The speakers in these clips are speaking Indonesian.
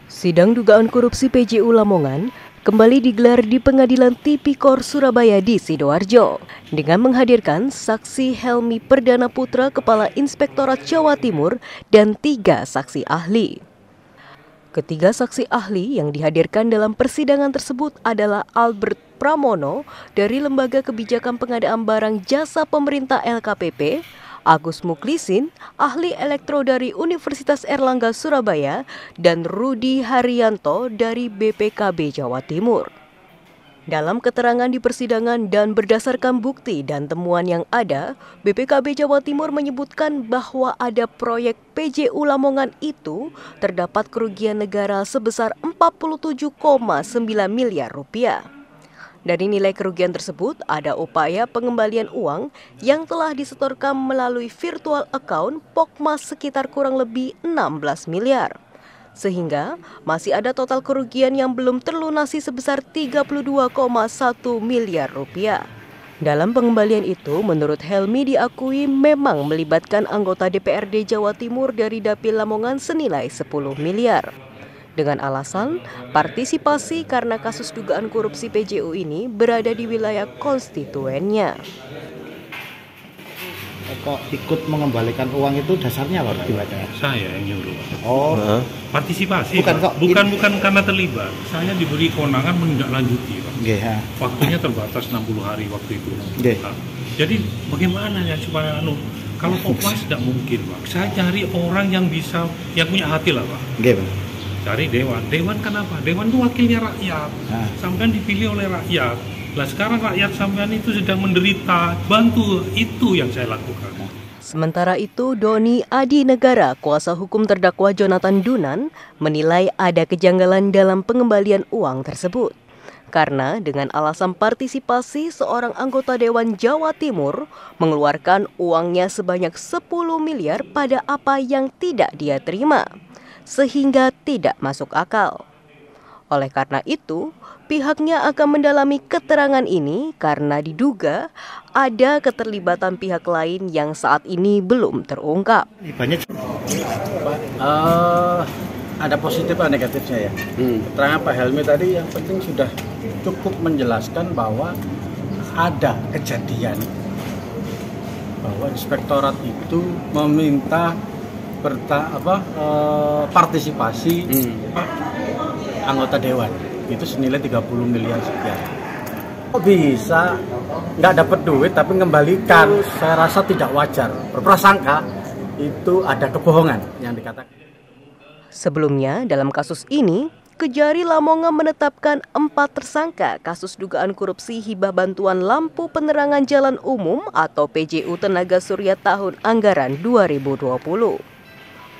Sidang dugaan korupsi PJU Lamongan kembali digelar di Pengadilan Tipikor Surabaya di Sidoarjo dengan menghadirkan saksi Helmi Perdana Putra Kepala Inspektorat Jawa Timur dan 3 saksi ahli. Ketiga saksi ahli yang dihadirkan dalam persidangan tersebut adalah Albert Pramono dari Lembaga Kebijakan Pengadaan Barang Jasa Pemerintah LKPP, Agus Muklisin, ahli elektro dari Universitas Erlangga Surabaya, dan Rudi Haryanto dari BPKB Jawa Timur. Dalam keterangan di persidangan dan berdasarkan bukti dan temuan yang ada, BPKB Jawa Timur menyebutkan bahwa ada proyek PJU Lamongan itu terdapat kerugian negara sebesar 47,9 miliar rupiah. Dari nilai kerugian tersebut, ada upaya pengembalian uang yang telah disetorkan melalui virtual account Pokmas sekitar kurang lebih 16 miliar. Sehingga masih ada total kerugian yang belum terlunasi sebesar 32,1 miliar rupiah. Dalam pengembalian itu, menurut Helmi diakui memang melibatkan anggota DPRD Jawa Timur dari Dapil Lamongan senilai 10 miliar. Dengan alasan partisipasi karena kasus dugaan korupsi PJU ini berada di wilayah konstituennya. Kok ikut mengembalikan uang itu dasarnya apa gimana? Saya yang nyuruh. Oh, partisipasi. Bukan karena terlibat. Saya diberi kewenangan menindaklanjuti, Pak. Yeah. Waktunya terbatas 60 hari waktu itu. Yeah. Nah, jadi bagaimana ya supaya kalau Pokmas tidak mungkin, Pak. Saya cari orang yang punya hati lah, Pak. Yeah. Cari dewan. Dewan kan apa? Dewan itu wakilnya rakyat. Sampean dipilih oleh rakyat. Lah sekarang rakyat sampean itu sedang menderita. Bantu, itu yang saya lakukan. Sementara itu, Doni Adi Negara, kuasa hukum terdakwa Jonathan Dunan, menilai ada kejanggalan dalam pengembalian uang tersebut. Karena dengan alasan partisipasi seorang anggota Dewan Jawa Timur mengeluarkan uangnya sebanyak 10 miliar pada apa yang tidak dia terima, sehingga tidak masuk akal. Oleh karena itu, pihaknya akan mendalami keterangan ini karena diduga ada keterlibatan pihak lain yang saat ini belum terungkap. Ada positif dan negatifnya ya. Keterangan Pak Helmi tadi yang penting sudah cukup menjelaskan bahwa ada kejadian bahwa inspektorat itu meminta partisipasi anggota dewan itu senilai 30 miliar sekian. Kok bisa nggak dapat duit tapi mengembalikan? Saya rasa tidak wajar. Berprasangka itu ada kebohongan yang dikatakan. Sebelumnya dalam kasus ini, Kejari Lamongan menetapkan 4 tersangka kasus dugaan korupsi hibah bantuan lampu penerangan jalan umum atau PJU Tenaga Surya tahun anggaran 2020.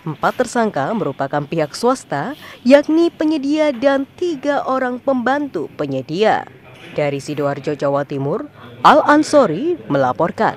4 tersangka merupakan pihak swasta, yakni penyedia dan 3 orang pembantu penyedia. Dari Sidoarjo, Jawa Timur, Al Ansori melaporkan.